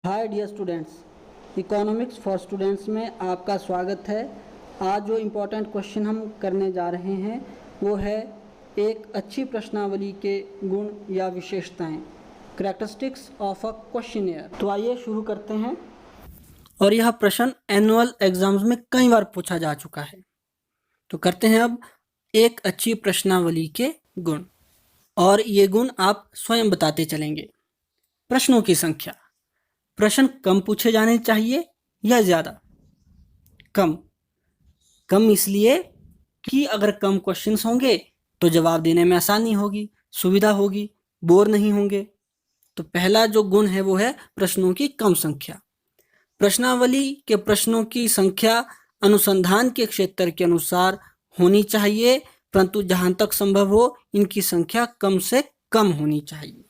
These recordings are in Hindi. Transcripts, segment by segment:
Hi dear students, economics for students में आपका स्वागत है। आज जो इम्पोर्टेंट क्वेश्चन हम करने जा रहे हैं वो है एक अच्छी प्रश्नावली के गुण या विशेषताएं, करैक्टरिस्टिक्स ऑफ अ क्वेश्चनियर। तो आइए शुरू करते हैं। और यह प्रश्न एनुअल एग्जाम्स में कई बार पूछा जा चुका है। तो करते हैं अब एक अच्छी प्रश्नावली के गुण, और ये गुण आप स्वयं बताते चलेंगे। प्रश्नों की संख्या, प्रश्न कम पूछे जाने चाहिए या ज़्यादा? कम इसलिए कि अगर कम क्वेश्चंस होंगे तो जवाब देने में आसानी होगी, सुविधा होगी, बोर नहीं होंगे। तो पहला जो गुण है वो है प्रश्नों की कम संख्या। प्रश्नावली के प्रश्नों की संख्या अनुसंधान के क्षेत्र के अनुसार होनी चाहिए, परंतु जहां तक संभव हो इनकी संख्या कम से कम होनी चाहिए।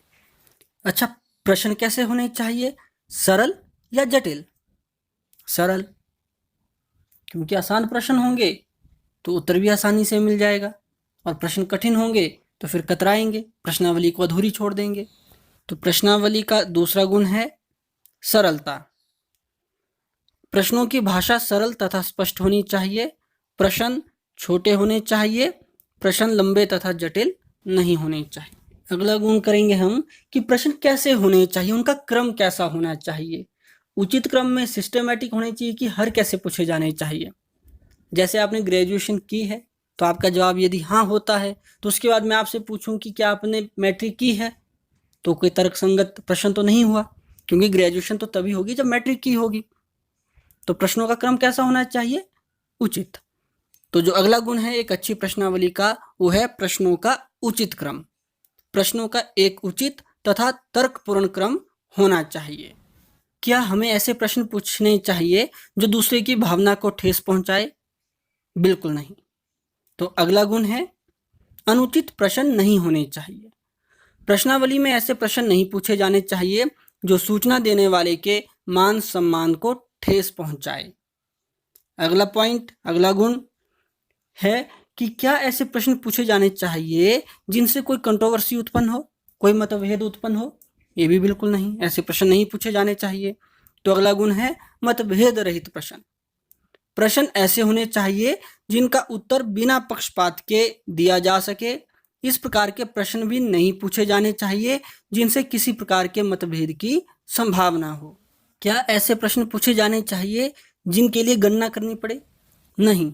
अच्छा, प्रश्न कैसे होने चाहिए? सरल या जटिल? सरल, क्योंकि आसान प्रश्न होंगे तो उत्तर भी आसानी से मिल जाएगा, और प्रश्न कठिन होंगे तो फिर कतराएंगे, प्रश्नावली को अधूरी छोड़ देंगे। तो प्रश्नावली का दूसरा गुण है सरलता। प्रश्नों की भाषा सरल तथा स्पष्ट होनी चाहिए। प्रश्न छोटे होने चाहिए, प्रश्न लंबे तथा जटिल नहीं होने चाहिए। अगला गुण करेंगे हम कि प्रश्न कैसे होने चाहिए, उनका क्रम कैसा होना चाहिए। उचित क्रम में सिस्टमैटिक होने चाहिए कि हर कैसे पूछे जाने चाहिए। जैसे आपने ग्रेजुएशन की है तो आपका जवाब यदि हाँ होता है तो उसके बाद मैं आपसे पूछूं कि क्या आपने मैट्रिक की है, तो कोई तर्कसंगत प्रश्न तो नहीं हुआ, क्योंकि ग्रेजुएशन तो तभी होगी जब मैट्रिक की होगी। तो प्रश्नों का क्रम कैसा होना चाहिए? उचित। तो जो अगला गुण है एक अच्छी प्रश्नावली का वो है प्रश्नों का उचित क्रम। प्रश्नों का एक उचित तथा तर्कपूर्ण क्रम होना चाहिए। क्या हमें ऐसे प्रश्न पूछने चाहिए जो दूसरे की भावना को ठेस पहुंचाए? बिल्कुल नहीं। तो अगला गुण है अनुचित प्रश्न नहीं होने चाहिए। प्रश्नावली में ऐसे प्रश्न नहीं पूछे जाने चाहिए जो सूचना देने वाले के मान सम्मान को ठेस पहुंचाए। अगला पॉइंट, अगला गुण है कि क्या ऐसे प्रश्न पूछे जाने चाहिए जिनसे कोई कंट्रोवर्सी उत्पन्न हो, कोई मतभेद उत्पन्न हो? ये भी बिल्कुल नहीं, ऐसे प्रश्न नहीं पूछे जाने चाहिए। तो अगला गुण है मतभेद रहित प्रश्न। प्रश्न ऐसे होने चाहिए जिनका उत्तर बिना पक्षपात के दिया जा सके। इस प्रकार के प्रश्न भी नहीं पूछे जाने चाहिए जिनसे किसी प्रकार के मतभेद की संभावना हो। क्या ऐसे प्रश्न पूछे जाने चाहिए जिनके लिए गणना करनी पड़े? नहीं,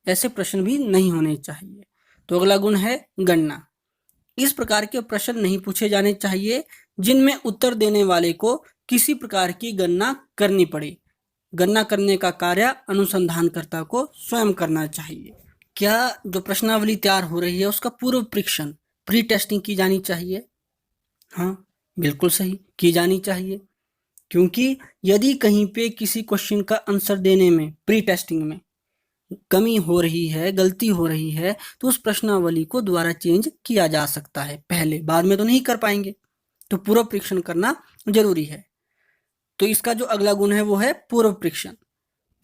ऐसे प्रश्न भी नहीं होने चाहिए। तो अगला गुण है गणना। इस प्रकार के प्रश्न नहीं पूछे जाने चाहिए जिनमें उत्तर देने वाले को किसी प्रकार की गणना करनी पड़े। गणना करने का कार्य अनुसंधानकर्ता को स्वयं करना चाहिए। क्या जो प्रश्नावली तैयार हो रही है उसका पूर्व परीक्षण, प्री टेस्टिंग की जानी चाहिए? हाँ, बिल्कुल सही, की जानी चाहिए। क्योंकि यदि कहीं पे किसी क्वेश्चन का आंसर देने में प्री टेस्टिंग में कमी हो रही है, गलती हो रही है, तो उस प्रश्नावली को दोबारा चेंज किया जा सकता है। पहले बाद में तो नहीं कर पाएंगे, तो पूर्व परीक्षण करना जरूरी है। तो इसका जो अगला गुण है वो है पूर्व परीक्षण।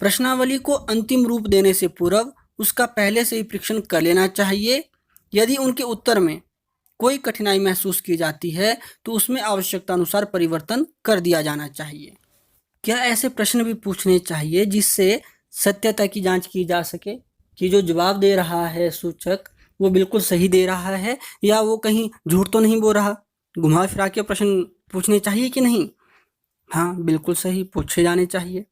प्रश्नावली को अंतिम रूप देने से पूर्व उसका पहले से ही परीक्षण कर लेना चाहिए। यदि उनके उत्तर में कोई कठिनाई महसूस की जाती है तो उसमें आवश्यकता अनुसार परिवर्तन कर दिया जाना चाहिए। क्या ऐसे प्रश्न भी पूछने चाहिए जिससे सत्यता की जांच की जा सके कि जो जवाब दे रहा है सूचक वो बिल्कुल सही दे रहा है या वो कहीं झूठ तो नहीं बोल रहा? घुमा फिरा के प्रश्न पूछने चाहिए कि नहीं? हाँ, बिल्कुल सही, पूछे जाने चाहिए।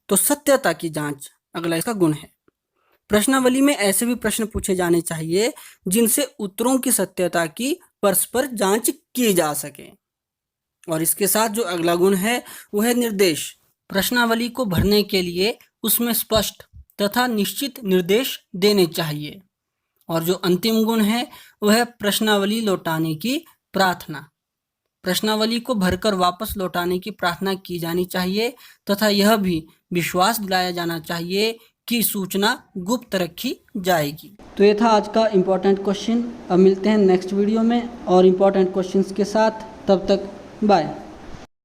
तो सत्यता की जांच अगला इसका गुण है। प्रश्नावली में ऐसे भी प्रश्न पूछे जाने चाहिए जिनसे उत्तरों की सत्यता की परस्पर जांच की जा सके। और इसके साथ जो अगला गुण है वो है निर्देश। प्रश्नावली को भरने के लिए उसमें स्पष्ट तथा निश्चित निर्देश देने चाहिए। और जो अंतिम गुण है वह है प्रश्नावली लौटाने की प्रार्थना। प्रश्नावली को भरकर वापस लौटाने की प्रार्थना की जानी चाहिए तथा यह भी विश्वास दिलाया जाना चाहिए कि सूचना गुप्त रखी जाएगी। तो ये था आज का इम्पोर्टेंट क्वेश्चन। अब मिलते हैं नेक्स्ट वीडियो में और इम्पोर्टेंट क्वेश्चंस के साथ। तब तक बाय।